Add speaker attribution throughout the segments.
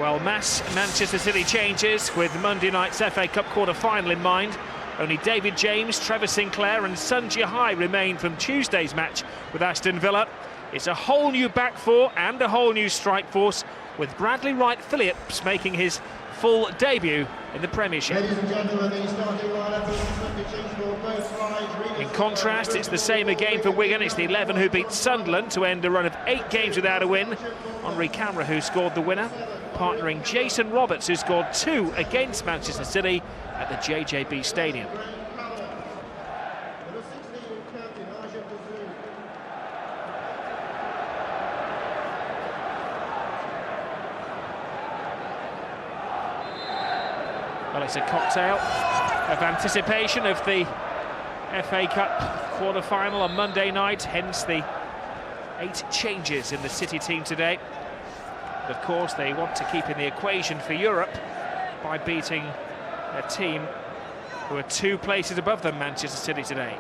Speaker 1: Well, mass Manchester City changes with Monday night's FA Cup quarter-final in mind. Only David James, Trevor Sinclair and Sun Jihai remain from Tuesday's match with Aston Villa. It's a whole new back four and a whole new strike force, with Bradley Wright Phillips making his full debut in the Premiership.
Speaker 2: Ladies and gentlemen, the starting lineup is substitutes for both sides.
Speaker 1: In contrast, it's the same again for Wigan. It's the 11 who beat Sunderland to end a run of 8 games without a win. Henri Camara who scored the winner, partnering Jason Roberts who scored 2 against Manchester City at the JJB Stadium. Well, it's a cocktail of anticipation of the FA Cup quarter-final on Monday night, hence the 8 changes in the City team today. But of course, they want to keep in the equation for Europe by beating a team who are 2 places above them, Manchester City, today.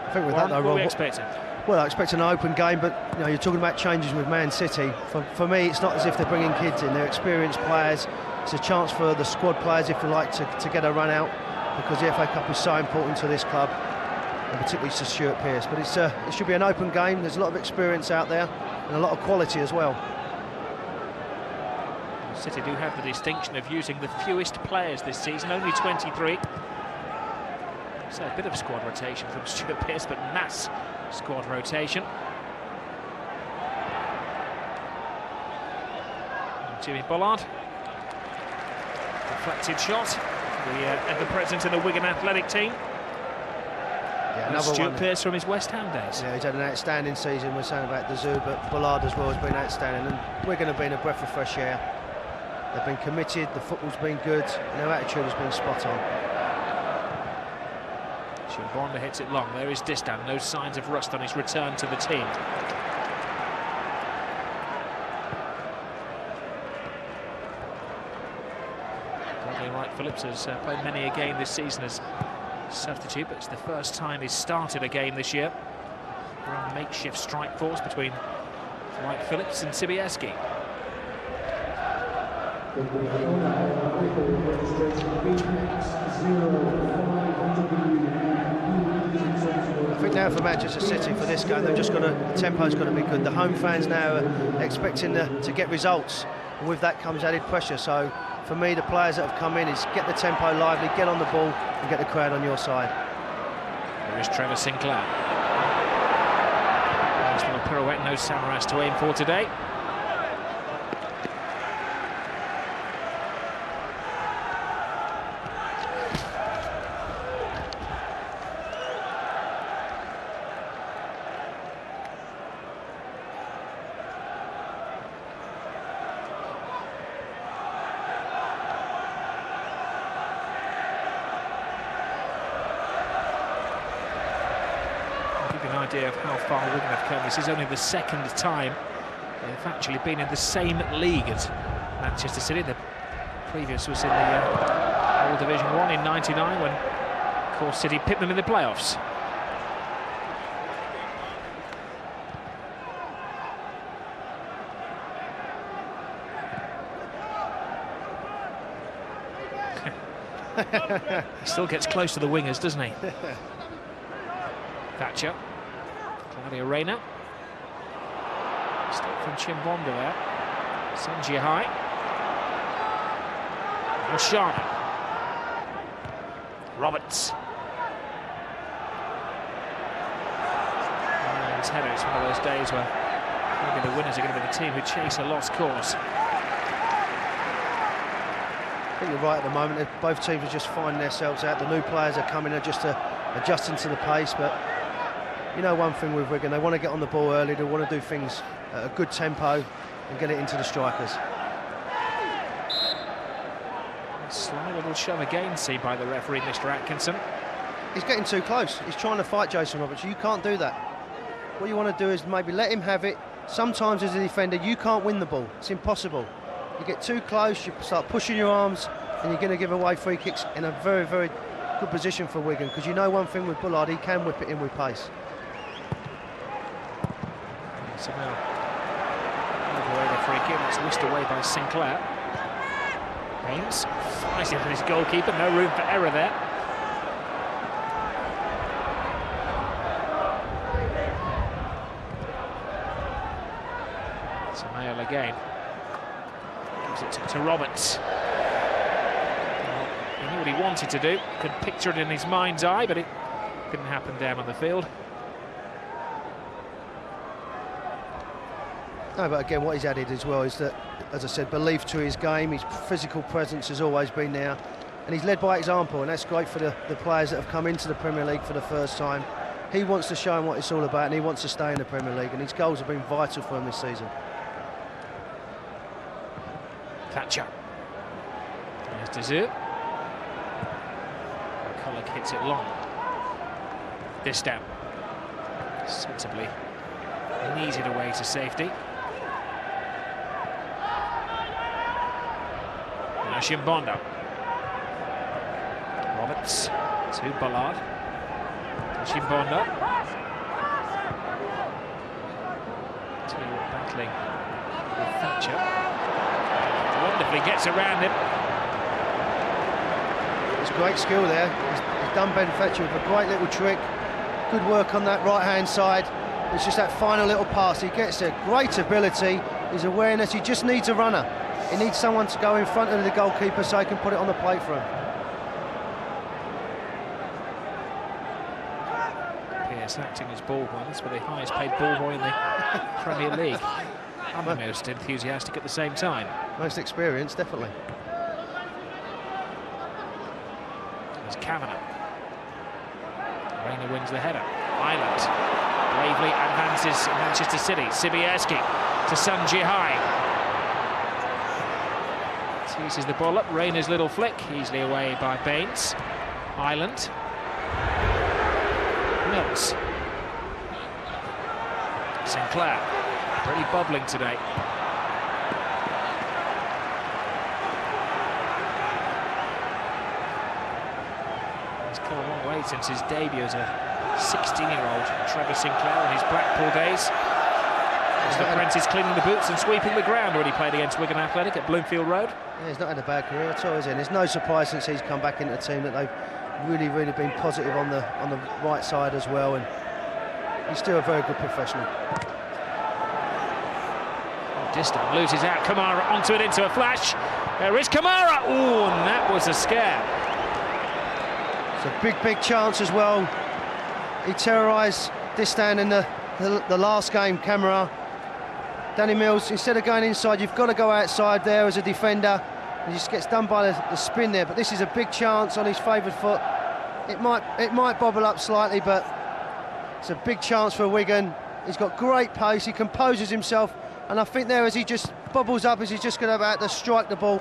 Speaker 3: I think with that, though,
Speaker 1: what are we
Speaker 3: Rob,
Speaker 1: expecting?
Speaker 3: well, I expect an open game, but you know, you're talking about changes with Man City. For me, it's not as if they're bringing kids in; they're experienced players. It's a chance for the squad players, if you like, to get a run out, because the FA Cup is so important to this club, and particularly to Stuart Pearce. But it should be an open game. There's a lot of experience out there, and a lot of quality as well.
Speaker 1: City do have the distinction of using the fewest players this season, only 23. So a bit of squad rotation from Stuart Pearce, but mass squad rotation. Jimmy Bullard. Deflected shot. The ever-present in the Wigan athletic team.
Speaker 3: Yeah, another
Speaker 1: Stuart
Speaker 3: one.
Speaker 1: Pearce from his West Ham days.
Speaker 3: Yeah, he's had an outstanding season. We're saying about the Zoo, but Bullard as well has been outstanding, and Wigan have been a breath of fresh air. They've been committed, the football's been good, and their attitude has been spot on.
Speaker 1: Bonda hits it long. There is Distan. No signs of rust on his return to the team. Bradley Wright Phillips has played many a game this season as substitute, but it's the first time he's started a game this year. We're on makeshift strike force between Wright Phillips and Sibieski.
Speaker 3: I think now for Manchester City, for this game, they've just got to, the tempo's got to be good. The home fans now are expecting to get results, and with that comes added pressure. So for me, the players that have come in is get the tempo lively, get on the ball and get the crowd on your side.
Speaker 1: There is Trevor Sinclair. Nice little pirouette, no Samaras to aim for today. Idea of how far Wigan have come. This is only the 2nd time they've actually been in the same league as Manchester City. The previous was in the old Division 1 in '99 when, of course, City pipped them in the playoffs. He still gets close to the wingers, doesn't he? Thatcher. Claudio Reyna. Step from Chimbonda there. Sun Jihai. Oshana. Roberts. And header. It's one of those days where maybe the winners are going to be the team who chase a lost cause.
Speaker 3: I think you're right at the moment. Both teams are just finding themselves out. The new players are coming, are just adjusting to the pace, but you know one thing with Wigan, they want to get on the ball early, they want to do things at a good tempo and get it into the strikers.
Speaker 1: A slight little shove again seen by the referee, Mr. Atkinson.
Speaker 3: He's getting too close. He's trying to fight Jason Roberts. You can't do that. What you want to do is maybe let him have it. Sometimes as a defender, you can't win the ball. It's impossible. You get too close, you start pushing your arms, and you're going to give away free kicks in a very, very good position for Wigan, because you know one thing with Bullard, he can whip it in with pace.
Speaker 1: So now It's whisked away by Sinclair. Baines flies in for his goalkeeper, no room for error there. Samael again. Gives it to Roberts. Well, he knew what he wanted to do, could picture it in his mind's eye, but it didn't happen down on the field.
Speaker 3: No, but again, what he's added as well is that, as I said, belief to his game. His physical presence has always been there, and he's led by example, and that's great for the players that have come into the Premier League for the first time. He wants to show them what it's all about, and he wants to stay in the Premier League, and his goals have been vital for him this season.
Speaker 1: Thatcher. There's Dessert. Collick hits it long. This down. Sensibly knees it away to safety. Now Chimbonda. Roberts to Ballard. Chimbonda. To battling with Thatcher. Wonderfully gets around him.
Speaker 3: It's great skill there. He's done Ben Fletcher with a great little trick. Good work on that right-hand side. It's just that final little pass. He gets there. Great ability. His awareness. He just needs a runner. He needs someone to go in front of the goalkeeper so he can put it on the plate for him.
Speaker 1: Pearce acting as ball boy. That's the highest paid ball boy in the Premier League. And the most enthusiastic at the same time.
Speaker 3: Most experienced, definitely.
Speaker 1: There's Kavanagh. Rayner wins the header. Ireland bravely advances Manchester City. Sibierski to Sun Jihai. Teases the ball up. Rayner's little flick, easily away by Baines. Ireland. Mills. Sinclair. Really bubbling today. He's come a long way since his debut as a 16-year-old Trevor Sinclair in his Blackpool days. As the apprentice cleaning the boots and sweeping the ground when he played against Wigan Athletic at Bloomfield Road.
Speaker 3: Yeah, he's not had a bad career at all, is he? And there's no surprise since he's come back into the team that they've really been positive on the right side as well, and he's still a very good professional.
Speaker 1: Distant loses out. Kamara onto it into a flash. There is Kamara. Oh, and that was a scare.
Speaker 3: It's a big chance as well. He terrorised Distan in the last game, Kamara. Danny Mills, instead of going inside, you've got to go outside there as a defender. He just gets done by the spin there, but this is a big chance on his favoured foot. It might bobble up slightly, but it's a big chance for Wigan. He's got great pace, he composes himself, and I think there as he just bobbles up, as he's just going to about to strike the ball.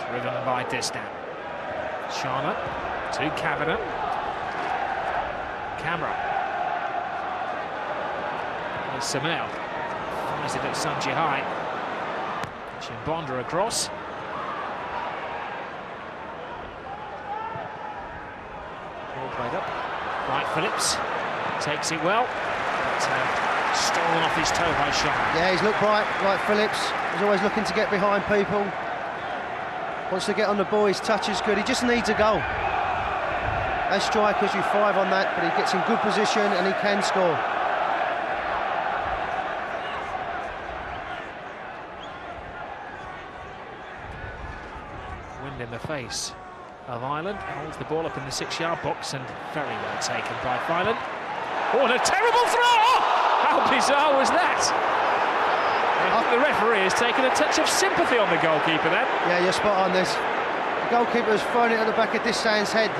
Speaker 1: Driven by Distan. Charlotte to Kavanagh. Camera. There's Samael. Finds it at Sun Jihai. Chimbonda across. Ball played up. Right, Phillips takes it well. But, stolen off his toe by Charlotte.
Speaker 3: Yeah, he's looked right, like Phillips. He's always looking to get behind people. Wants to get on the ball, his touch is good, he just needs a goal. As strikers, you thrive on that, but he gets in good position and he can score.
Speaker 1: Wind in the face of Ireland, holds the ball up in the 6-yard box, and very well taken by Filan. Oh, and a terrible throw! Oh, how bizarre was that? The referee has taken a touch of sympathy on the goalkeeper then.
Speaker 3: Yeah, you're spot on this. The goalkeeper has thrown it at the back of Distan's head.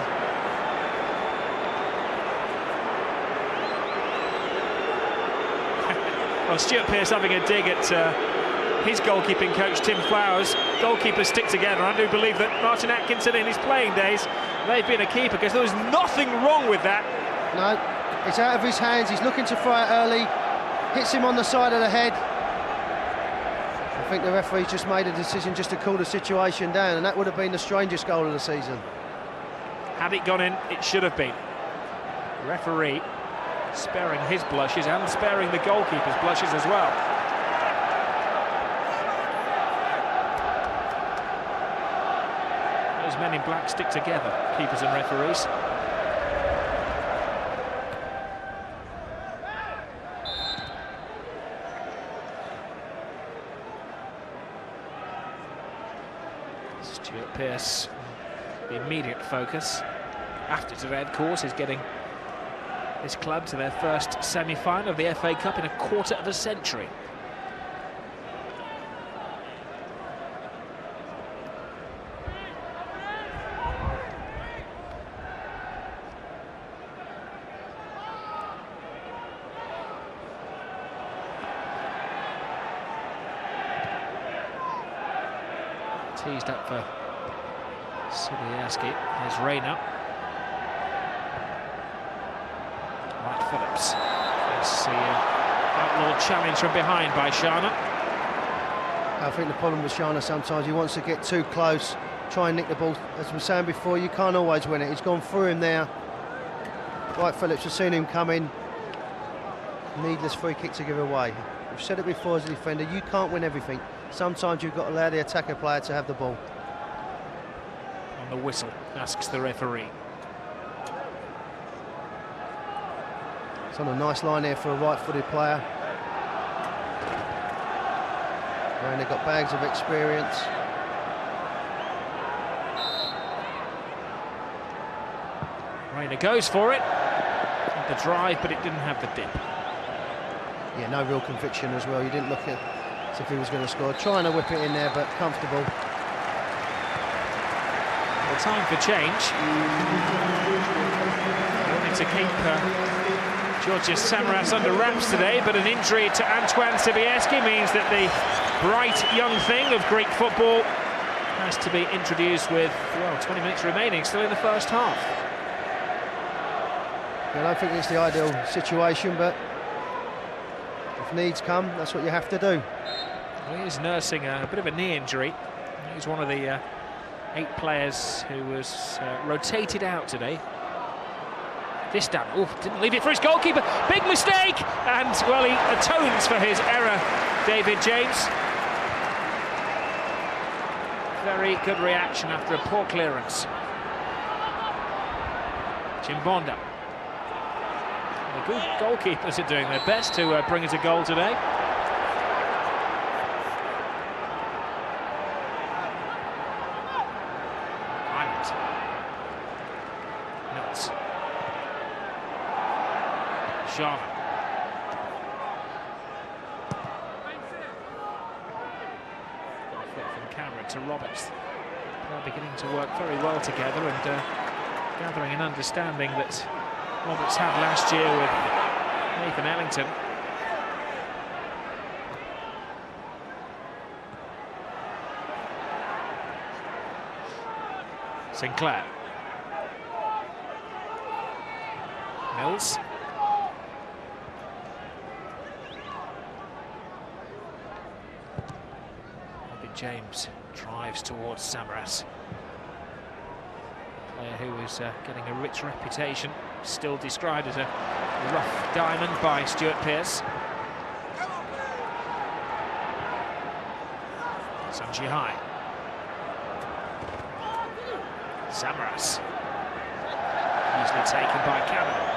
Speaker 1: Well, Stuart Pearce having a dig at his goalkeeping coach, Tim Flowers. Goalkeepers stick together. I do believe that Martin Atkinson in his playing days they've been a keeper, because there was nothing wrong with that.
Speaker 3: No, it's out of his hands. He's looking to throw it early. Hits him on the side of the head. I think the referee's just made a decision just to cool the situation down, and that would have been the strangest goal of the season.
Speaker 1: Had it gone in, it should have been. The referee sparing his blushes and sparing the goalkeeper's blushes as well. Those men in black stick together, keepers and referees. Stuart Pearce, the immediate focus after today, of course, is getting his club to their first semi-final of the FA Cup in a quarter of a century. Teased up for Sibiaski. Here's Reina. Matt Phillips. There's the outlawed challenge from behind by Shana.
Speaker 3: I think the problem with Shana sometimes, he wants to get too close, try and nick the ball. As we were saying before, you can't always win it. He's gone through him there. Right, Phillips has seen him come in. Needless free kick to give away. We've said it before as a defender, you can't win everything. Sometimes you've got to allow the attacker player to have the ball.
Speaker 1: On the whistle, asks the referee.
Speaker 3: It's on a nice line here for a right-footed player. And they've got bags of experience.
Speaker 1: Reina goes for it. Had the drive, but it didn't have the dip.
Speaker 3: Yeah, no real conviction as well. You didn't look at as if he was going to score. Trying to whip it in there, but comfortable.
Speaker 1: Well, time for change. Wanting to keep Georgios Samaras under wraps today, but an injury to Antoine Sibiaski means that the bright young thing of Greek football has to be introduced with, well, 20 minutes remaining, still in the first half.
Speaker 3: I don't think it's the ideal situation, but if needs come, that's what you have to do.
Speaker 1: Well, he is nursing a bit of a knee injury. He's one of the 8 players who was rotated out today. This time, didn't leave it for his goalkeeper. Big mistake, and well, he atones for his error, David James. Very good reaction after a poor clearance. Chimbonda. The good goalkeepers are doing their best to bring us a goal today. Nuts. Jean. From Cameron to Roberts. They're beginning to work very well together and gathering an understanding that Roberts had last year with Nathan Ellington. Sinclair. Mills. David James drives towards Samaras. Player who is getting a rich reputation, still described as a rough diamond by Stuart Pearce. Sanji High. Samaras. Easily taken by Cameron.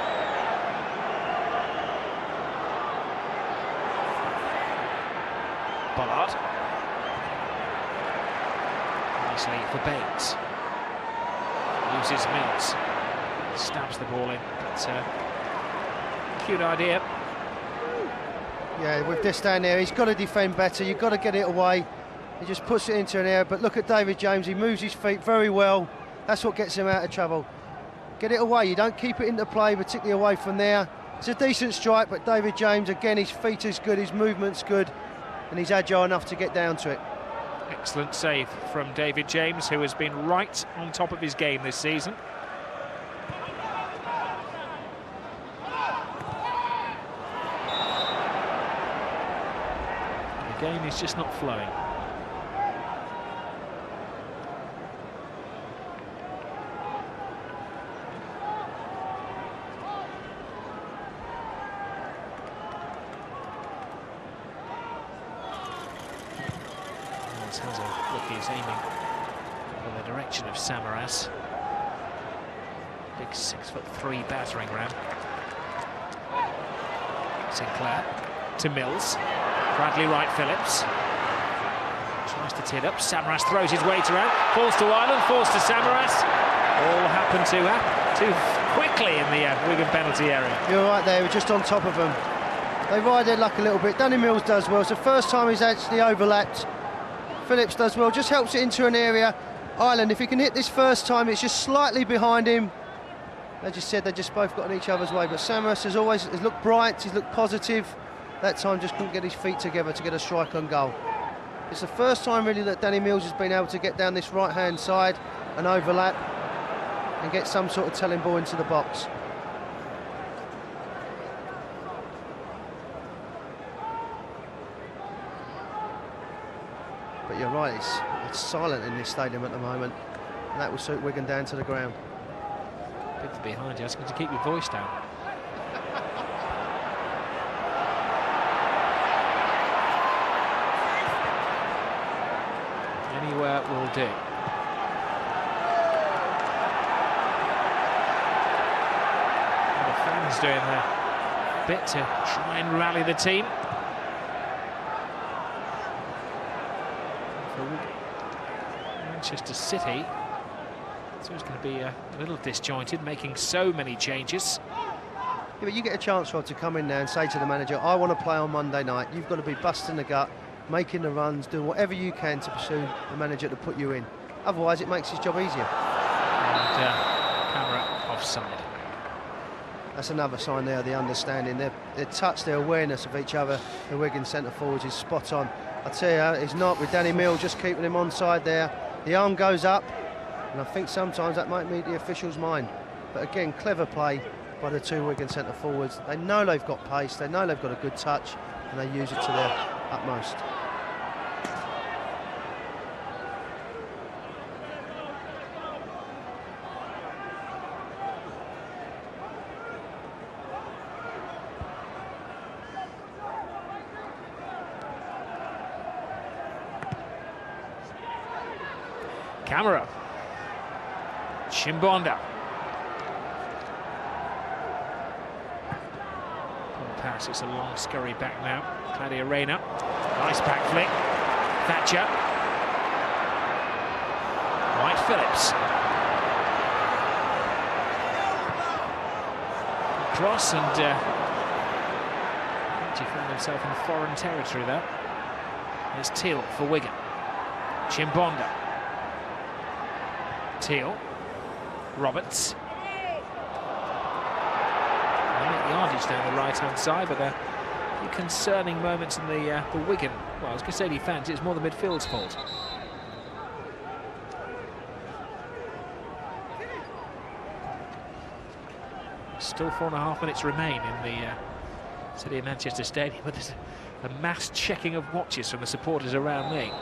Speaker 1: Bollard. Nicely for Baines. Uses Mills. Stabs the ball in. But cute idea.
Speaker 3: Yeah, with this down there, he's got to defend better. You've got to get it away. He just puts it into an air. But look at David James. He moves his feet very well. That's what gets him out of trouble. Get it away. You don't keep it into play, particularly away from there. It's a decent strike, but David James, again, his feet is good, his movement's good, and he's agile enough to get down to it.
Speaker 1: Excellent save from David James, who has been right on top of his game this season. The game is just not flowing. Has a look, he's aiming in the direction of Samaras. Big 6'3" battering ram. Sinclair to Mills. Bradley Wright Phillips tries to tee it up. Samaras throws his weight around, falls to Ireland, falls to Samaras. All happened too quickly in the Wigan penalty area.
Speaker 3: You're right there, we're just on top of them. They ride their luck a little bit. Danny Mills does well. It's the first time he's actually overlapped. Phillips does well, just helps it into an area. Ireland, if he can hit this first time, it's just slightly behind him. As you said, they just both got in each other's way, but Samaras has looked bright, he's looked positive. That time just couldn't get his feet together to get a strike on goal. It's the first time really that Danny Mills has been able to get down this right-hand side and overlap and get some sort of telling ball into the box. But you're right, it's silent in this stadium at the moment, and that will suit Wigan down to the ground.
Speaker 1: Big for behind you, asking to keep your voice down. Anywhere will do. And the fans doing their bit to try and rally the team. Manchester City, so it's going to be a little disjointed, making so many changes.
Speaker 3: Yeah, but you get a chance, Rod, to come in there and say to the manager, I want to play on Monday night. You've got to be busting the gut, making the runs, doing whatever you can to pursue the manager to put you in. Otherwise, it makes his job easier.
Speaker 1: And camera offside.
Speaker 3: That's another sign there of the understanding. Their touch, their awareness of each other, the Wigan centre forwards is spot on. I tell you, it's not with Danny Mills just keeping him onside there. The arm goes up, and I think sometimes that might meet the official's mind. But again, clever play by the two Wigan centre forwards. They know they've got pace, they know they've got a good touch, and they use it to their utmost.
Speaker 1: Camera. Chimbonda. Pass, it's a long scurry back now. Claudia Reyna. Nice back flick. Thatcher. White Phillips. Cross, and he found himself in foreign territory there. It's Teal for Wigan. Chimbonda. Teal, Roberts. Yardage down the right-hand side, but there are a few concerning moments in the Wigan. Well, I was going to say defence, it's more the midfield's fault. Still 4.5 minutes remain in the City of Manchester Stadium, but there's a mass checking of watches from the supporters around me.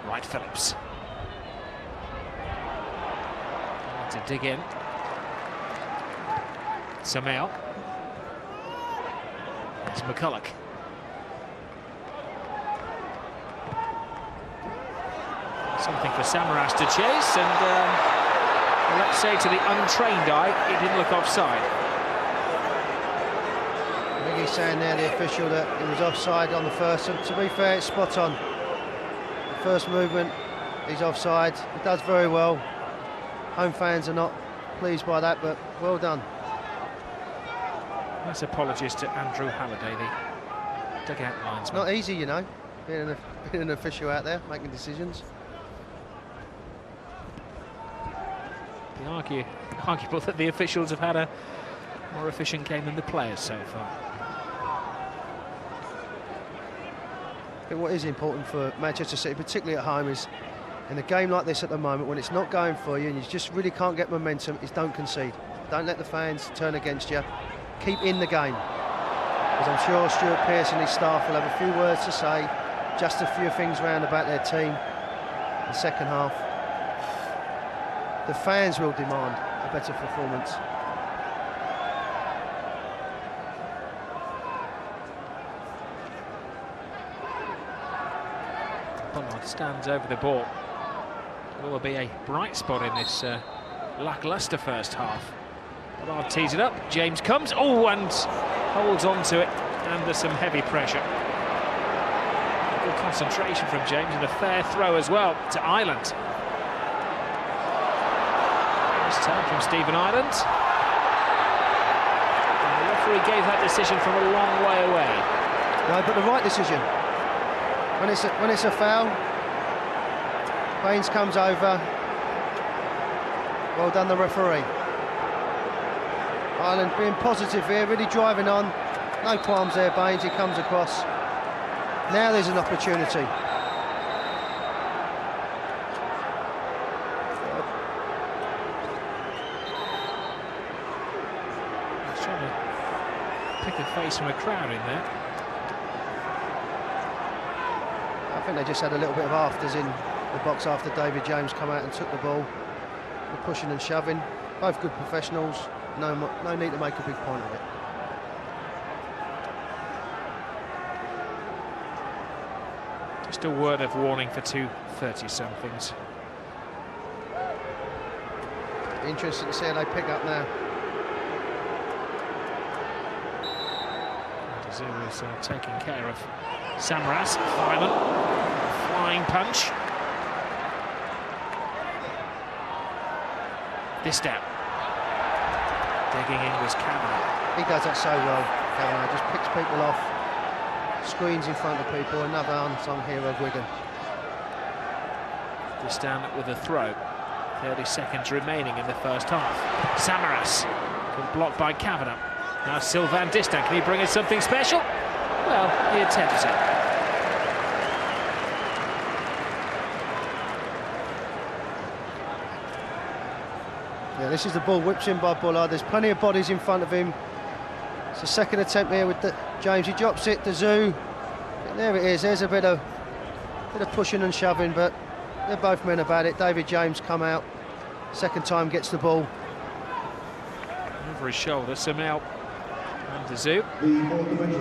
Speaker 1: White Phillips. To dig in. Samael. There's McCulloch. Something for Samaras to chase, and let's say to the untrained eye, it didn't look offside.
Speaker 3: I think he's saying there, the official, that he was offside on the first. And to be fair, it's spot on. The first movement, he's offside. He does very well. Home fans are not pleased by that, but well done.
Speaker 1: Nice apologies to Andrew Halliday, the dugout linesman.
Speaker 3: Not easy, you know, being an official out there, making decisions.
Speaker 1: It'd be arguable that the officials have had a more efficient game than the players so far.
Speaker 3: But what is important for Manchester City, particularly at home, is in a game like this at the moment, when it's not going for you and you just really can't get momentum, is don't concede. Don't let the fans turn against you. Keep in the game. Because I'm sure Stuart Pearce and his staff will have a few words to say, just a few things round about their team. The second half, the fans will demand a better performance.
Speaker 1: Pollard stands over the ball. Will there be a bright spot in this lacklustre first half? Pollard tees it up, James comes, and holds on to it under some heavy pressure. Good concentration from James and a fair throw as well to Ireland. Nice turn from Stephen Ireland. And the referee gave that decision from a long way away.
Speaker 3: No, but the right decision. When it's a foul, Baines comes over. Well done, the referee. Ireland being positive here, really driving on. No qualms there, Baines, he comes across. Now there's an opportunity.
Speaker 1: He's trying to pick a face from a crowd in there.
Speaker 3: I think they just had a little bit of afters in the box after David James come out and took the ball. They're pushing and shoving. Both good professionals. No need to make a big point of it.
Speaker 1: Just a word of warning for 230-somethings.
Speaker 3: Interesting to see how they pick up now.
Speaker 1: Dazou is taking care of Samaras. Violent, flying punch. This down. Digging in was Kavanagh.
Speaker 3: He does that so well, Kavanagh. Just picks people off, screens in front of people. Another unsung hero of Wigan.
Speaker 1: This down with a throw. 30 seconds remaining in the first half. Samaras, blocked by Kavanagh. Now Sylvain Distin, can he bring us something special? Well, he attempts it.
Speaker 3: Yeah, this is the ball whipped in by Bullard. There's plenty of bodies in front of him. It's a second attempt here with James. He drops it, Dazou. There it is. There's a bit of pushing and shoving, but they're both men about it. David James come out. Second time gets the ball.
Speaker 1: Over his shoulder, Samel and Dazou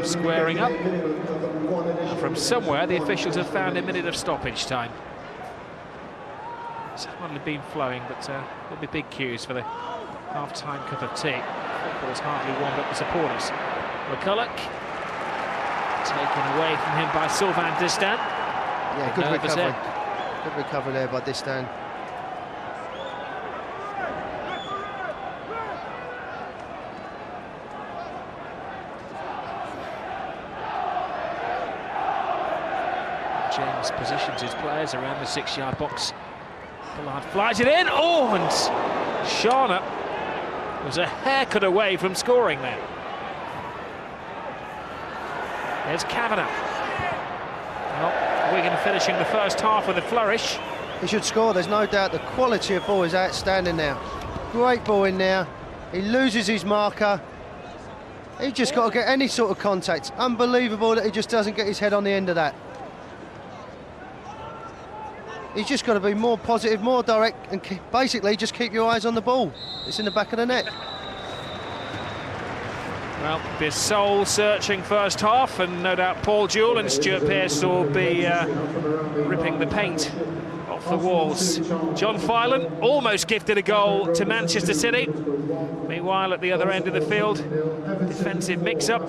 Speaker 1: squaring up. And from somewhere, the officials have found a minute of stoppage time. It's hardly been flowing, but there'll be big cues for the half-time cup of tea. Football's hardly warmed up the supporters. McCulloch taken away from him by Sylvain Distin.
Speaker 3: Yeah, good recovery. Good recovery there by Distin.
Speaker 1: James positions his players around the 6-yard box. Bullard flies it in, and Sharner was a haircut away from scoring there. There's Kavanagh. Well, Wigan finishing the first half with a flourish.
Speaker 3: He should score, there's no doubt. The quality of ball is outstanding now. Great ball in there. He loses his marker. He just got to get any sort of contact. Unbelievable that he just doesn't get his head on the end of that. He's just got to be more positive, more direct, and basically just keep your eyes on the ball. It's in the back of the net.
Speaker 1: Well, be soul-searching first half, and no doubt Paul Jewell and Stuart Pearce will be ripping the paint off the walls. John Filan almost gifted a goal to Manchester City. Meanwhile, at the other end of the field, defensive mix-up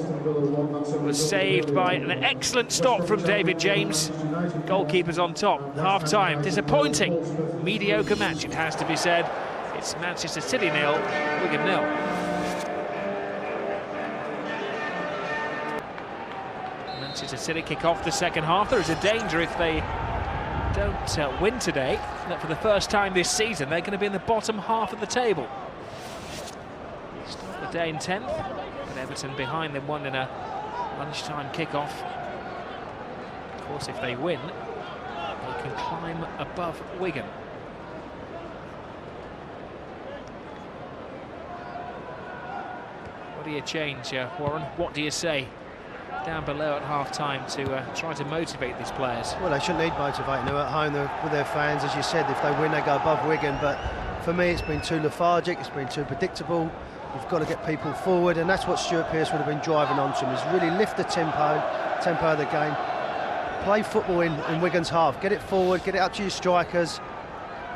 Speaker 1: was saved by an excellent stop from David James. Goalkeepers on top. Half-time, disappointing, mediocre match, it has to be said. It's Manchester City 0, Wigan 0. Manchester City kick off the second half. There is a danger if they don't win today, that for the first time this season they're going to be in the bottom half of the table. Start the day in 10th, but Everton behind them, won in a lunchtime kick-off. Of course, if they win, they can climb above Wigan. What do you change, Warren? What do you say down below at half-time to try to motivate these players?
Speaker 3: Well, they shouldn't need motivating. They're at home with their fans. As you said, if they win, they go above Wigan. But for me, it's been too lethargic. It's been too predictable. You've got to get people forward, and that's what Stuart Pearce would have been driving onto him, is really lift the tempo of the game. Play football in Wigan's half. Get it forward, get it up to your strikers,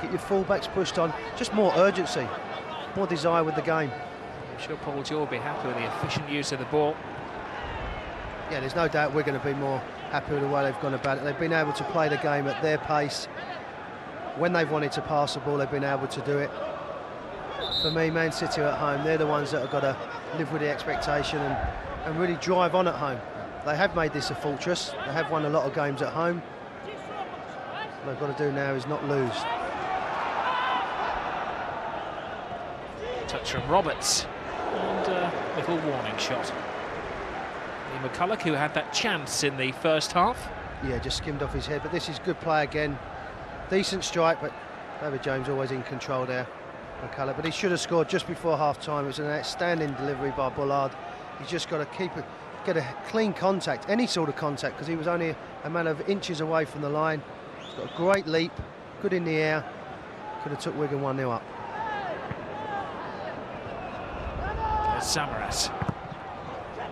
Speaker 3: get your full-backs pushed on. Just more urgency, more desire with the game.
Speaker 1: I'm sure Paul George will be happy with the efficient use of the ball.
Speaker 3: Yeah, there's no doubt we're going to be more happy with the way they've gone about it. They've been able to play the game at their pace. When they've wanted to pass the ball, they've been able to do it. For me, Man City at home, they're the ones that have got to live with the expectation and really drive on at home. They have made this a fortress. They have won a lot of games at home. What they've got to do now is not lose.
Speaker 1: Touch from Roberts, and a little warning shot. McCulloch, who had that chance in the first half.
Speaker 3: Yeah, just skimmed off his head, but this is good play again. Decent strike, but David James always in control there. McCulloch, but he should have scored just before half-time. It was an outstanding delivery by Bullard. He's just got to get a clean contact, any sort of contact, because he was only a matter of inches away from the line. He's got a great leap, good in the air. Could have took Wigan 1-0 up.
Speaker 1: There's Samaras.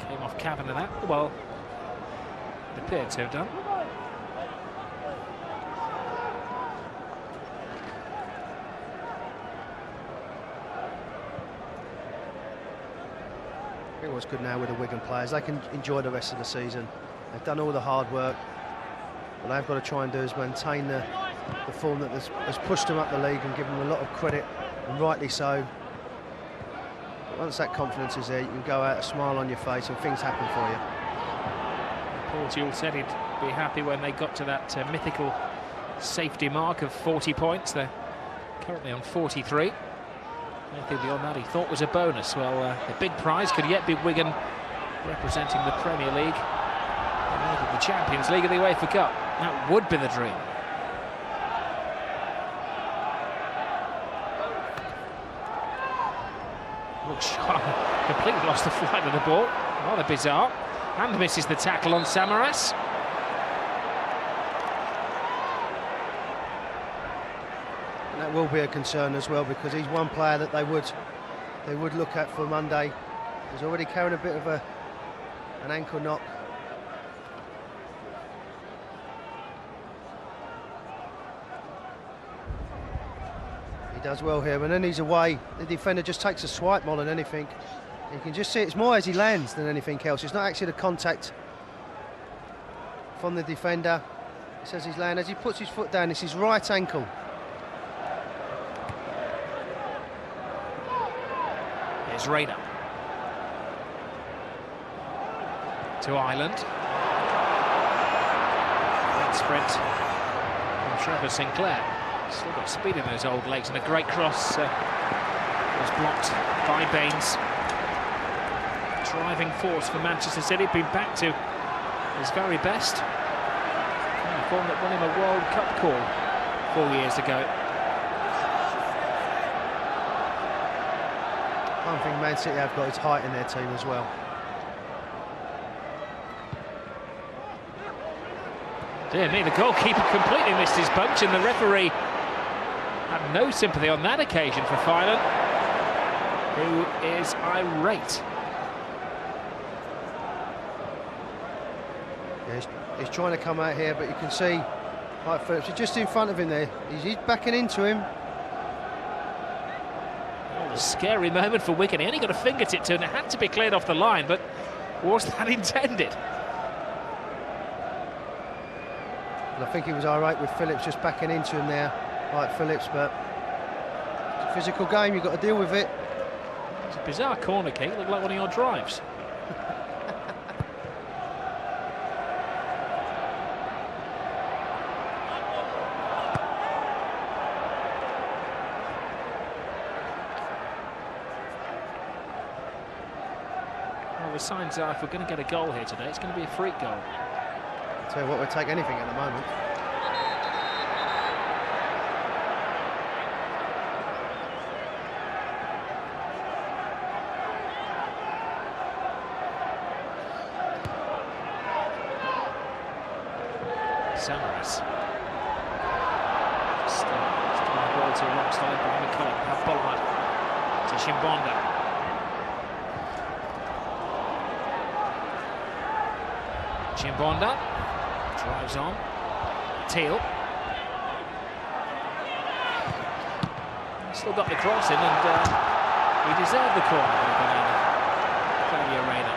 Speaker 1: Came off Cavan in that. Well, it appeared to have done.
Speaker 3: It was good now with the Wigan players. They can enjoy the rest of the season. They've done all the hard work. What they've got to try and do is maintain the form that has pushed them up the league and given them a lot of credit, and rightly so. But once that confidence is there, you can go out, a smile on your face, and things happen for you.
Speaker 1: Paul Jewell said he'd be happy when they got to that mythical safety mark of 40 points. They're currently on 43. Anything beyond that he thought was a bonus. Well, the big prize could yet be Wigan representing the Premier League and either the Champions League or the UEFA Cup. That would be the dream. Looks sharp. Completely lost the flight of the ball. Rather bizarre. And misses the tackle on Samaras.
Speaker 3: That will be a concern as well, because he's one player that they would look at for Monday. He's already carrying a bit of an ankle knock. He does well here, and then he's away. The defender just takes a swipe more than anything. You can just see it's more as he lands than anything else. It's not actually the contact from the defender. He says he's landed. As he puts his foot down, it's his right ankle.
Speaker 1: Here's Rayner. To Ireland. Great sprint from Trevor Sinclair. Still got speed in those old legs, and a great cross was blocked by Baines. Driving force for Manchester City, been back to his very best. The form that won him a World Cup call 4 years ago.
Speaker 3: One thing Man City have got is height in their team as well.
Speaker 1: Dear me, the goalkeeper completely missed his punch, and the referee had no sympathy on that occasion for Finan, who is irate.
Speaker 3: Yeah, he's trying to come out here, but you can see Mike Phillips is just in front of him there. He's backing into him.
Speaker 1: A scary moment for Wigan. He only got a fingertip to it, and it had to be cleared off the line, but was that intended?
Speaker 3: I think he was all right with Phillips just backing into him there, like Phillips, but it's a physical game, you've got to deal with it.
Speaker 1: It's a bizarre corner kick, looked like one of your drives. Well, the signs are if we're going to get a goal here today, it's going to be a freak goal.
Speaker 3: I'll tell you what, we'll take anything at the moment.
Speaker 1: Samaras. Still the ball to alongside by McCulloch. Now Bullard to Chimbonda. Chimbonda drives on. Teal. Still got the cross in, and he deserved the corner. Claudio Reyna.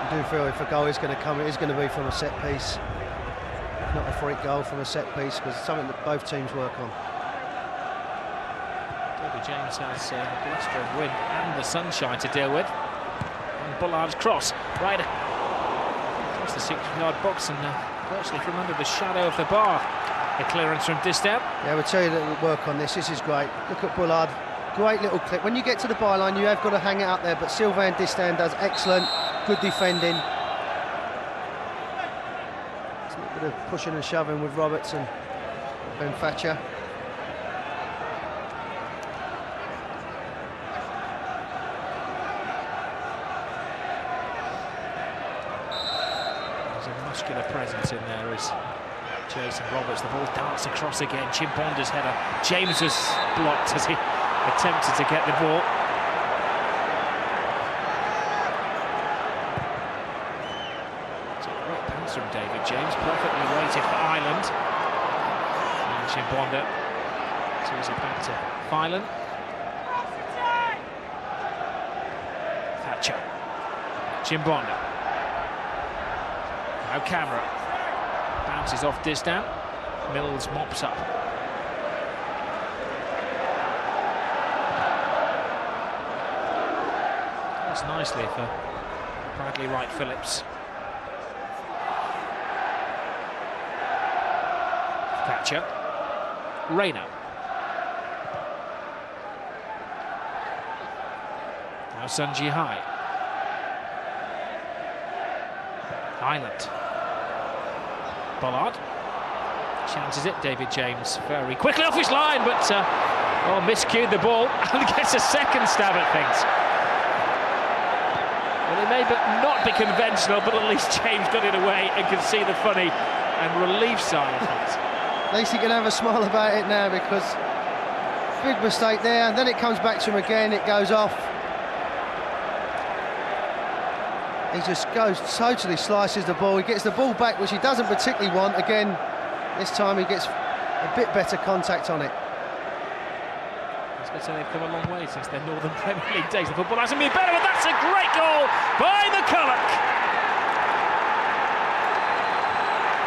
Speaker 3: I do feel if a goal is going to come, it is going to be from a set piece, not a freak goal from a set piece, because it's something that both teams work on.
Speaker 1: David James has the bluster of wind and the sunshine to deal with. And Bullard's cross right across the 6-yard box and virtually from under the shadow of the bar. The clearance from Distan.
Speaker 3: Yeah, we'll tell you that we'll work on this. This is great. Look at Bullard. Great little clip. When you get to the byline, you have got to hang it up there, but Sylvain Distan does excellent. Good defending. It's a little bit of pushing and shoving with Roberts and Ben Thatcher.
Speaker 1: There's a muscular presence in there as Jason Roberts. The ball darts across again. Chimbonda's header. James was blocked as he attempted to get the ball. From David James, perfectly weighted for Ireland. And Chimbonda sees it back to Phelan. Thatcher. Chimbonda. Now Camera. Bounces off Distan. Mills mops up. That's nicely for Bradley Wright-Phillips. Thatcher. Reyna. Now Sunji High. Island. Bullard. Chances it. David James very quickly off his line, but miscued the ball and gets a second stab at things. Well, it may not be conventional, but at least James got it away and can see the funny and relief side of it.
Speaker 3: At least he can have a smile about it now, because big mistake there, and then it comes back to him again, it goes off. He just goes, totally slices the ball. He gets the ball back, which he doesn't particularly want. Again, this time he gets a bit better contact on it.
Speaker 1: I was going to say they've come a long way since their Northern Premier League days. The football hasn't been better, but that's a great goal by McCulloch.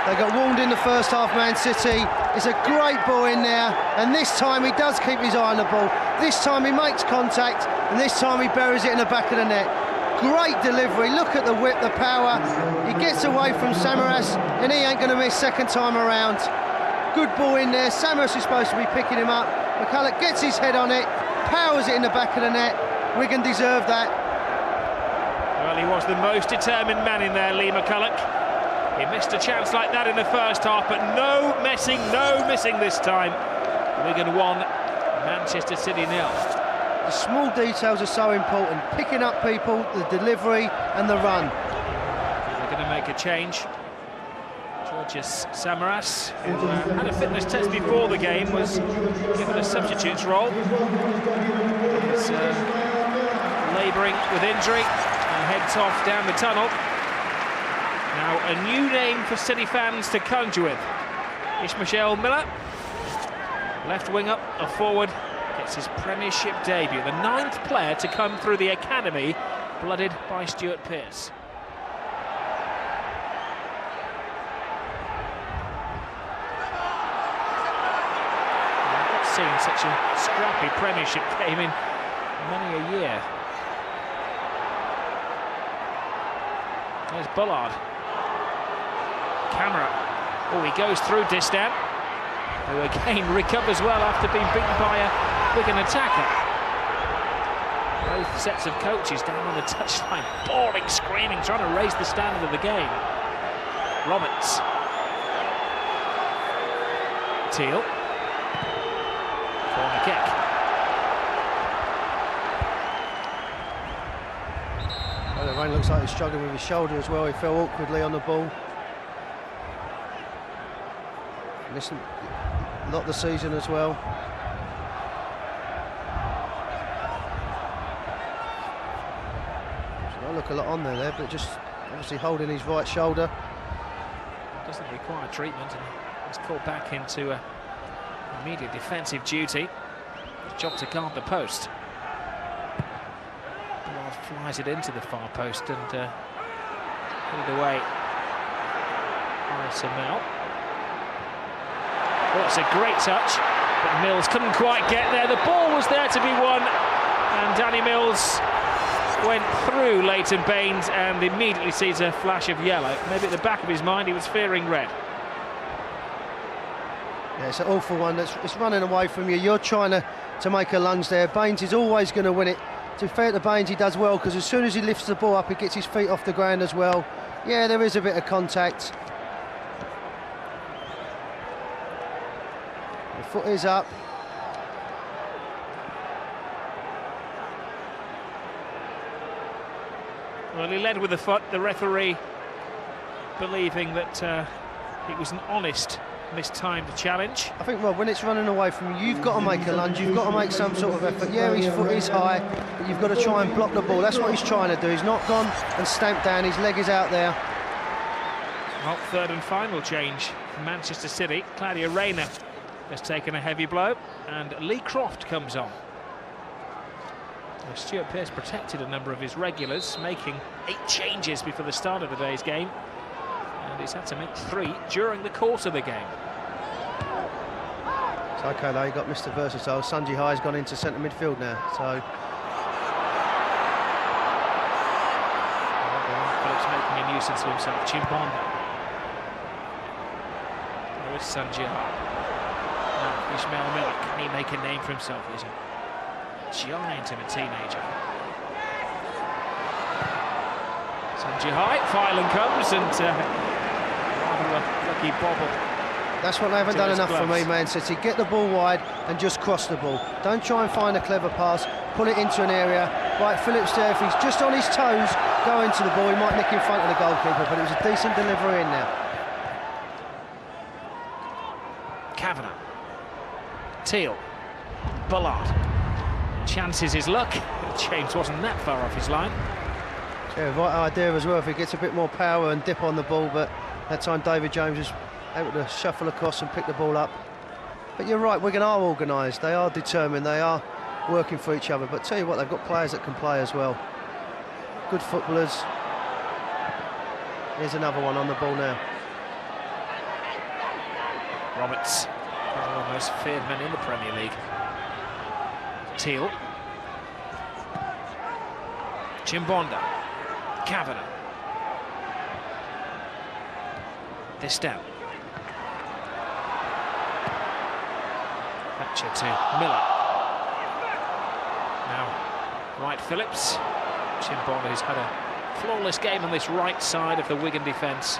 Speaker 3: They got warned in the first half, Man City. It's a great ball in there, and this time he does keep his eye on the ball. This time he makes contact, and this time he buries it in the back of the net. Great delivery, look at the whip, the power. He gets away from Samaras, and he ain't going to miss second time around. Good ball in there, Samaras is supposed to be picking him up. McCulloch gets his head on it, powers it in the back of the net. Wigan deserved that.
Speaker 1: Well, he was the most determined man in there, Lee McCulloch. He missed a chance like that in the first half, but no missing this time. Wigan 1, Manchester City 0.
Speaker 3: The small details are so important. Picking up people, the delivery and the run.
Speaker 1: They're going to make a change. Georgios Samaras, who had a fitness test before the game, was given a substitute's role. He's labouring with injury and heads off down the tunnel. Now a new name for City fans to conjure with. Ishmael Miller, left wing up, a forward, gets his Premiership debut. The 9th player to come through the academy, blooded by Stuart Pearce. I've not seen such a scrappy Premiership game in many a year. There's Bullard. Camera. Oh, he goes through Distan, who again recovers well after being beaten by a Wigan attacker. Both sets of coaches down on the touchline, bawling, screaming, trying to raise the standard of the game. Roberts. Teal. Corner kick.
Speaker 3: Well, the rain looks like he's struggling with his shoulder as well. He fell awkwardly on the ball. Listen, not the season as well. Doesn't look a lot on there, but just obviously holding his right shoulder.
Speaker 1: Doesn't require treatment, and he's called back into immediate defensive duty. His job to guard the post. Ballard flies it into the far post and put it away. Mel. Well, it's a great touch, but Mills couldn't quite get there. The ball was there to be won, and Danny Mills went through Leighton Baines and immediately sees a flash of yellow. Maybe at the back of his mind he was fearing red.
Speaker 3: Yeah, it's an awful one. It's running away from you. You're trying to make a lunge there. Baines is always going to win it. To be fair to Baines, he does well, because as soon as he lifts the ball up, he gets his feet off the ground as well. Yeah, there is a bit of contact. The foot is up.
Speaker 1: Well, he led with the foot, the referee believing that it was an honest mistimed challenge.
Speaker 3: I think, Rob, when it's running away from you, you've got to make a lunge, you've got to make some sort of effort. Yeah, his foot is high, but you've got to try and block the ball. That's what he's trying to do. He's not gone and stamped down, his leg is out there.
Speaker 1: Well, third and final change for Manchester City. Claudio Reyna has taken a heavy blow, and Lee Croft comes on. Now, Stuart Pearce protected a number of his regulars, making 8 changes before the start of today's game, and he's had to make 3 during the course of the game.
Speaker 3: It's okay though, you got Mr. Versatile. Sanjay High's gone into centre midfield now, so...
Speaker 1: Phillips making a nuisance of himself. Chimbonda. There is Sanjay High. Now, Ishmael Miller, can he make a name for himself? He's a giant of a teenager. Sanjay High, Filan comes, and rather a lucky bobble.
Speaker 3: That's what they haven't done enough for me, Man City. Get the ball wide and just cross the ball. Don't try and find a clever pass, pull it into an area. Right, Phillips there, if he's just on his toes, go into the ball, he might nick in front of the goalkeeper, but it was a decent delivery in there.
Speaker 1: Kavanagh. Teal. Ballard. Chances his luck. James wasn't that far off his line.
Speaker 3: Yeah, right idea as well, if he gets a bit more power and dip on the ball, but that time David James was able to shuffle across and pick the ball up. But you're right, Wigan are organised, they are determined, they are working for each other, but tell you what, they've got players that can play as well. Good footballers. Here's another one on the ball now.
Speaker 1: Roberts, one of the most feared men in the Premier League. Teal. Chimbonda. Kavanagh. Distan. Thatcher to Miller. Now, Wright Phillips. Chimbonda has had a flawless game on this right side of the Wigan defence.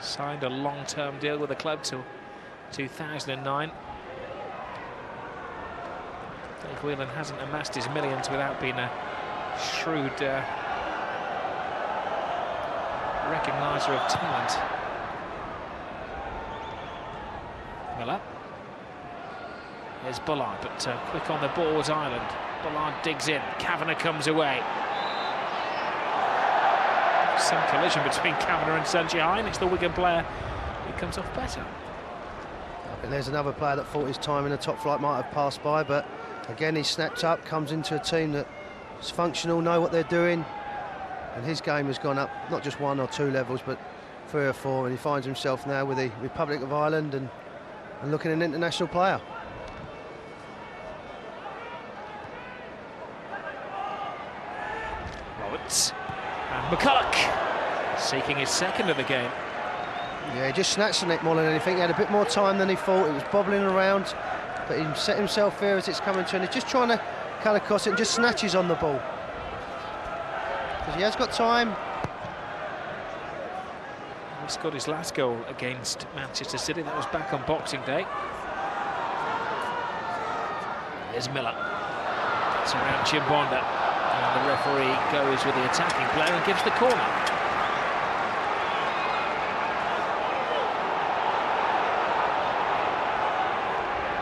Speaker 1: Signed a long-term deal with the club till 2009. Dave Whelan hasn't amassed his millions without being a shrewd recogniser of talent. Miller. There's Ballard, but quick on the ball was Ireland. Ballard digs in, Kavanagh comes away. Some collision between Kavanagh and Sanjay High, and it's the Wigan player who comes off better.
Speaker 3: And there's another player that thought his time in the top flight might have passed by, but again he snapped up, comes into a team that's functional, know what they're doing, and his game has gone up not just 1 or 2 levels but 3 or 4, and he finds himself now with the Republic of Ireland and looking at an international player.
Speaker 1: Roberts. And McCulloch seeking his second of the game.
Speaker 3: Yeah, he just snatched the neck more than anything. He had a bit more time than he thought. He was bobbling around, but he set himself there as it's coming to him. He's just trying to cut across it and just snatches on the ball. Because he has got time.
Speaker 1: He scored his last goal against Manchester City. That was back on Boxing Day. Here's Miller. It's around Chimbonda. And the referee goes with the attacking player and gives the corner.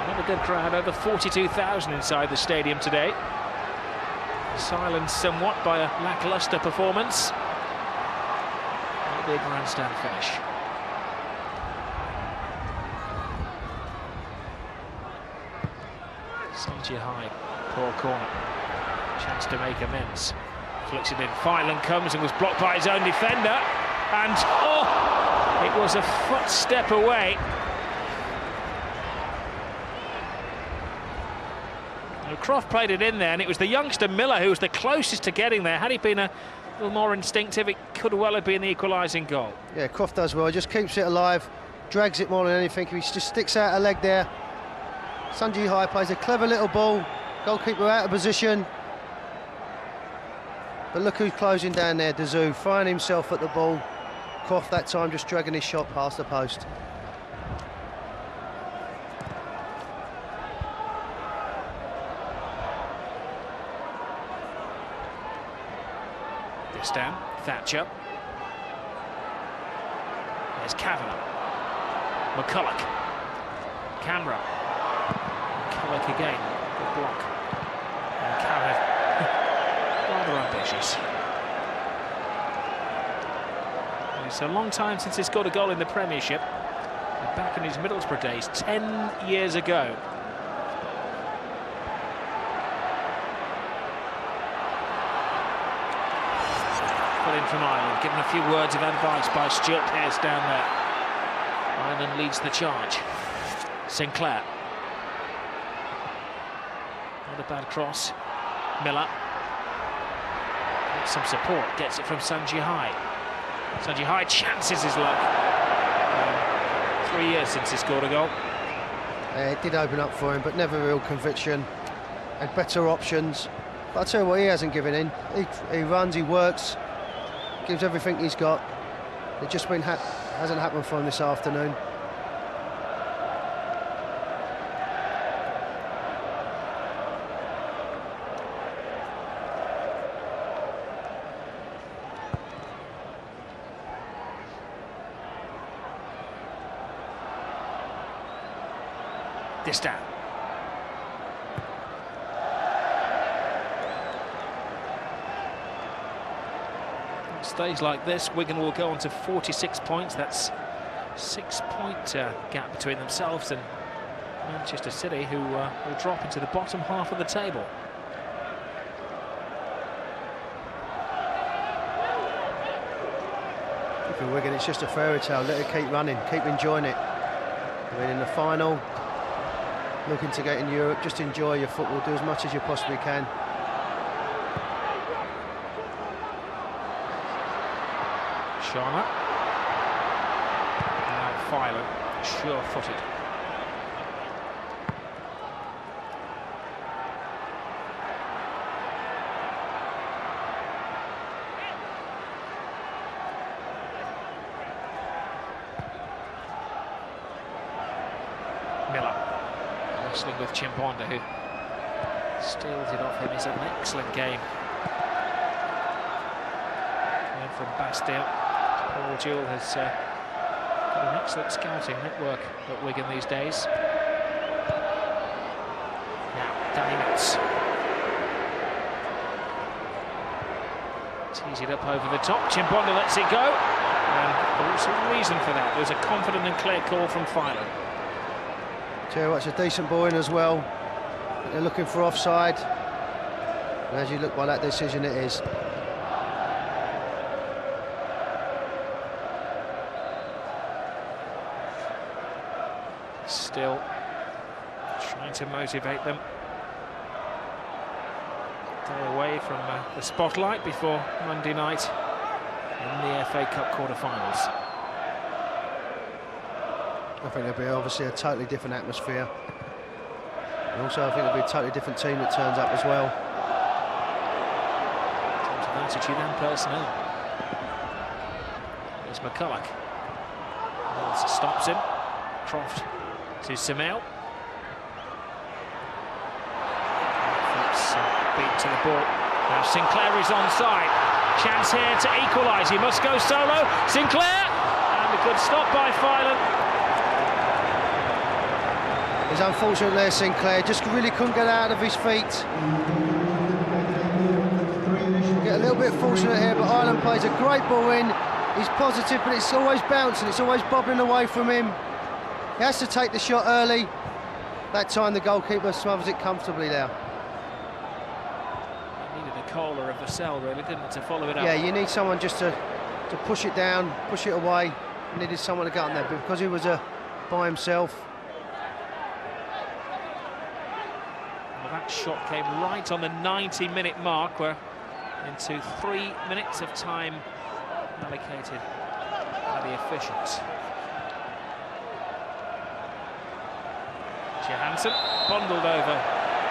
Speaker 1: Another good crowd, over 42,000 inside the stadium today. Silenced somewhat by a lacklustre performance. Maybe a grandstand finish. Sanji High, poor corner. Chance to make amends. Flicks it in. Filan comes and was blocked by his own defender. And, oh, it was a footstep away. Croft played it in there, and it was the youngster Miller who was the closest to getting there. Had he been a little more instinctive, it could well have been the equalising goal.
Speaker 3: Yeah, Croft does well. He just keeps it alive, drags it more than anything. He just sticks out a leg there. Sanji High plays a clever little ball. Goalkeeper out of position. But look who's closing down there, Dazoo, firing himself at the ball. Croft that time just dragging his shot past the post.
Speaker 1: This down, Thatcher. There's Kavanagh. McCulloch. Camera. McCulloch again. Good block. And Kavanagh rather ambitious. It's a long time since he scored a goal in the Premiership. Back in his Middlesbrough days, 10 years ago. In from Ireland, given a few words of advice by Stuart Pearce down there. Ireland leads the charge. Sinclair. Not a bad cross. Miller. Gets some support, gets it from Sanji High. Sanji High chances his luck. 3 years since he scored a goal.
Speaker 3: It did open up for him, but never real conviction. Had better options. But I'll tell you what, he hasn't given in. He runs, he works. Gives everything he's got. It just hasn't happened for him this afternoon.
Speaker 1: This down. Stays like this, Wigan will go on to 46 points. That's 6-point gap between themselves and Manchester City, who will drop into the bottom half of the table.
Speaker 3: For Wigan, it's just a fairy tale. Let it keep running, keep enjoying it. We're in the final, looking to get in Europe. Just enjoy your football, do as much as you possibly can.
Speaker 1: Sharma. Now Filan, sure-footed. Miller. Wrestling with Chimbonda, who steals it off him. It's an excellent game. And from Bastille. Paul Jewell has got an excellent scouting network at Wigan these days. Now, Danny Metz. Tees it up over the top. Chimbonda lets it go. And there was a reason for that. There was a confident and clear call from Filan.
Speaker 3: Tell you what, it's a decent ball in as well. They're looking for offside. And as you look by that decision, it is.
Speaker 1: Still trying to motivate them. Stay away from the spotlight before Monday night in the FA Cup quarter-finals.
Speaker 3: I think there'll be obviously a totally different atmosphere. And also, I think there'll be a totally different team that turns up as well.
Speaker 1: In terms of attitude and personnel. There's McCulloch. Mills stops him. Croft to Simel. Phillips beat to the ball. Now Sinclair is onside. Chance here to equalise. He must go solo. Sinclair! And a good stop by Filan.
Speaker 3: It's unfortunate there, Sinclair. Just really couldn't get out of his feet. Get a little bit fortunate here, but Ireland plays a great ball in. He's positive, but it's always bouncing. It's always bobbling away from him. He has to take the shot early. That time the goalkeeper smothers it comfortably there.
Speaker 1: He needed a collar of the cell, really, didn't it, to follow it up?
Speaker 3: Yeah, you need someone just to push it down, push it away. You needed someone to get on there, but because he was by himself.
Speaker 1: Well, that shot came right on the 90-minute mark. We're into 3 minutes of time allocated by the officials. Johansson bundled over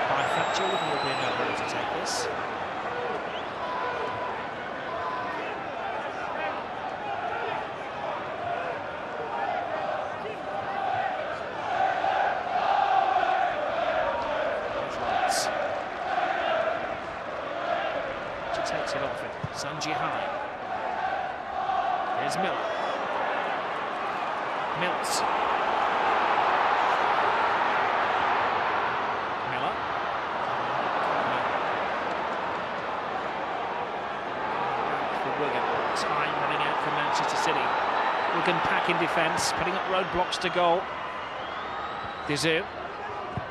Speaker 1: by Thatcher. Wigan will be in no hurry to take this. Takes it off it. Sanji High. Here's Miller. Mills. Miller. For Wigan. Time running out for Manchester City. Wigan packing defence, putting up roadblocks to goal. Dizu.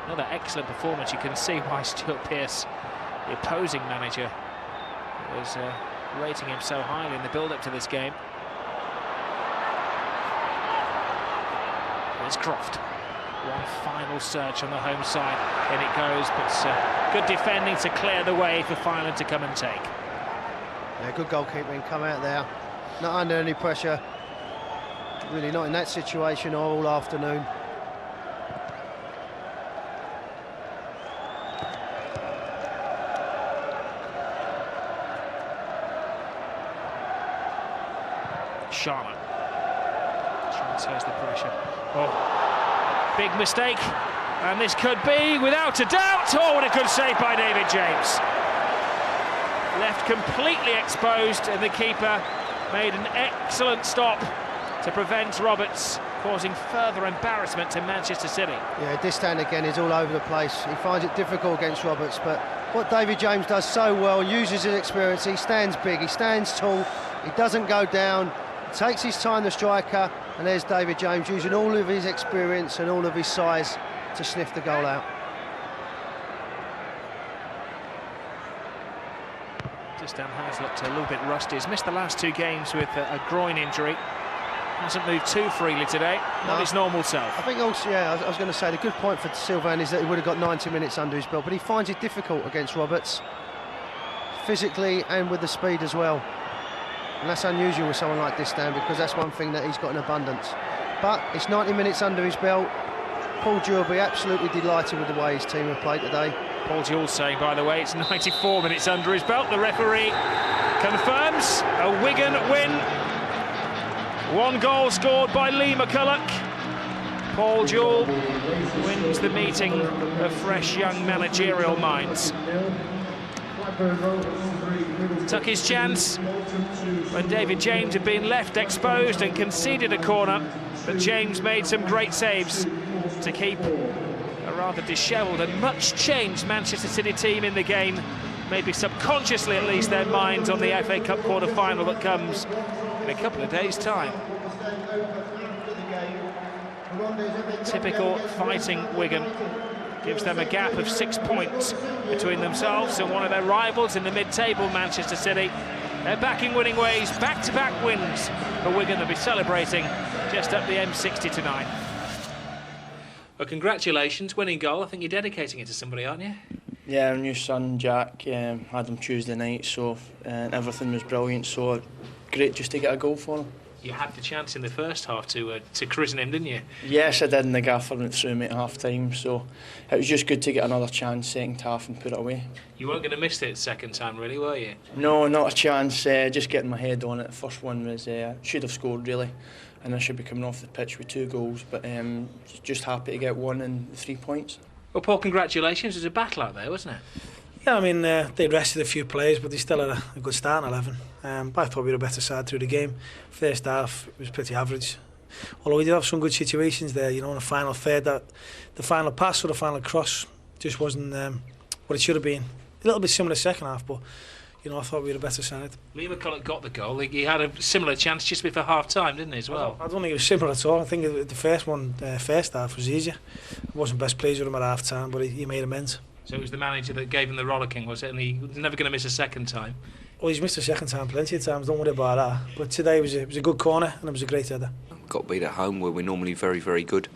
Speaker 1: Another excellent performance. You can see why Stuart Pearce, the opposing manager, was rating him so highly in the build-up to this game. There's Croft. One final search on the home side. In it goes, but good defending to clear the way for Filan to come and take.
Speaker 3: Yeah, good goalkeeping, come out there. Not under any pressure. Really not in that situation all afternoon.
Speaker 1: Charlotte transfers the pressure. Oh, big mistake, and this could be, without a doubt. Oh, what a good save by David James. Left completely exposed, and the keeper made an excellent stop to prevent Roberts causing further embarrassment to Manchester City.
Speaker 3: Yeah, Distan again is all over the place. He finds it difficult against Roberts, but what David James does so well, uses his experience. He stands big, he stands tall, he doesn't go down. Takes his time, the striker, and there's David James using all of his experience and all of his size to sniff the goal out.
Speaker 1: Distan has looked a little bit rusty. He's missed the last 2 games with a groin injury. Hasn't moved too freely today, not his normal self.
Speaker 3: I think also, yeah, I was going to say, the good point for Sylvain is that he would have got 90 minutes under his belt, but he finds it difficult against Roberts, physically and with the speed as well. And that's unusual with someone like Distan, because that's one thing that he's got in abundance. But it's 90 minutes under his belt. Paul Jewell will be absolutely delighted with the way his team have played today.
Speaker 1: Paul Jewell saying, by the way, it's 94 minutes under his belt. The referee confirms a Wigan win. 1 goal scored by Lee McCulloch. Paul Jewell wins the meeting of fresh young managerial minds. Took his chance when David James had been left exposed and conceded a corner, but James made some great saves to keep a rather dishevelled and much changed Manchester City team in the game, maybe subconsciously at least, their minds on the FA Cup quarter-final that comes in a couple of days' time. Typical fighting Wigan. Gives them a gap of 6 points between themselves and one of their rivals in the mid-table, Manchester City. They're back in winning ways, back-to-back wins for Wigan. They'll be celebrating just up the M60 tonight. Well, congratulations, winning goal. I think you're dedicating it to somebody, aren't you?
Speaker 4: Yeah, our new son Jack, had him Tuesday night, so everything was brilliant. So great just to get a goal for them.
Speaker 1: You had the chance in the first half to christen him, didn't you?
Speaker 4: Yes, I did, and the gaffer went through me at half time, so it was just good to get another chance second half and put it away.
Speaker 1: You weren't going to miss it second time, really, were you?
Speaker 4: No, not a chance. Just getting my head on it. The first one was should have scored really, and I should be coming off the pitch with 2 goals, but just happy to get 1 and 3 points.
Speaker 1: Well, Paul, congratulations. It was a battle out there, wasn't it?
Speaker 5: Yeah, I mean, they rested a few players, but they still had a good start in 11. But I thought we were a better side through the game. First half, it was pretty average. Although we did have some good situations there, you know, in the final third, that the final pass or the final cross just wasn't what it should have been. A little bit similar second half, but, you know, I thought we were a better side.
Speaker 1: Liam McCulloch got the goal. He had a similar chance just before half-time, didn't he, as well?
Speaker 5: I don't think it was similar at all. I think the first one, first half, was easier. I wasn't best pleased with him at half-time, but he made amends.
Speaker 1: So it was the manager that gave him the rollicking, was it? And he was never going to miss a second time.
Speaker 5: Well, he's missed a second time plenty of times, don't worry about that. But today it was a good corner and it was a great header.
Speaker 6: Got beat at home where we're normally very, very good.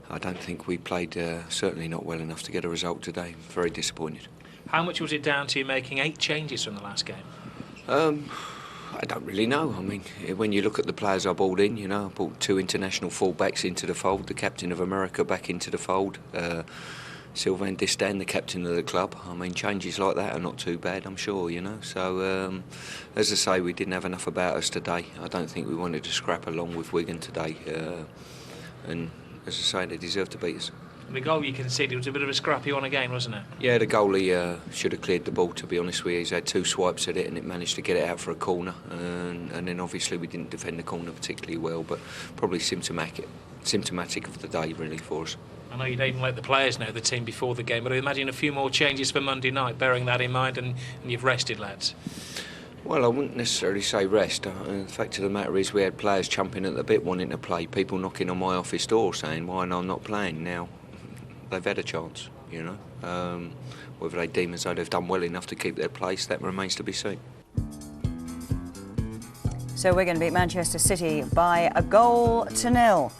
Speaker 6: I don't think we played certainly not well enough to get a result today. Very disappointed.
Speaker 1: How much was it down to you making 8 changes from the last game?
Speaker 6: I don't really know. I mean, when you look at the players I brought in, you know, I brought 2 international full-backs into the fold, the captain of America back into the fold, Sylvain Distin, the captain of the club. I mean, changes like that are not too bad, I'm sure, you know. So, as I say, we didn't have enough about us today. I don't think we wanted to scrap along with Wigan today. And as I say, they deserved to beat us.
Speaker 1: The goal you conceded was a bit of a scrappy one again, wasn't it?
Speaker 6: Yeah, the goalie should have cleared the ball, to be honest with you. He's had 2 swipes at it and it managed to get it out for a corner. And then obviously we didn't defend the corner particularly well, but probably symptomatic of the day, really, for us.
Speaker 1: I know you didn't let the players know the team before the game, but I imagine a few more changes for Monday night, bearing that in mind, and you've rested, lads.
Speaker 6: Well, I wouldn't necessarily say rest. The fact of the matter is we had players chomping at the bit wanting to play, people knocking on my office door saying why I'm not playing now. They've had a chance, you know. Whether they deem as though they've done well enough to keep their place, that remains to be seen.
Speaker 7: So Wigan beat Manchester City by 1-0.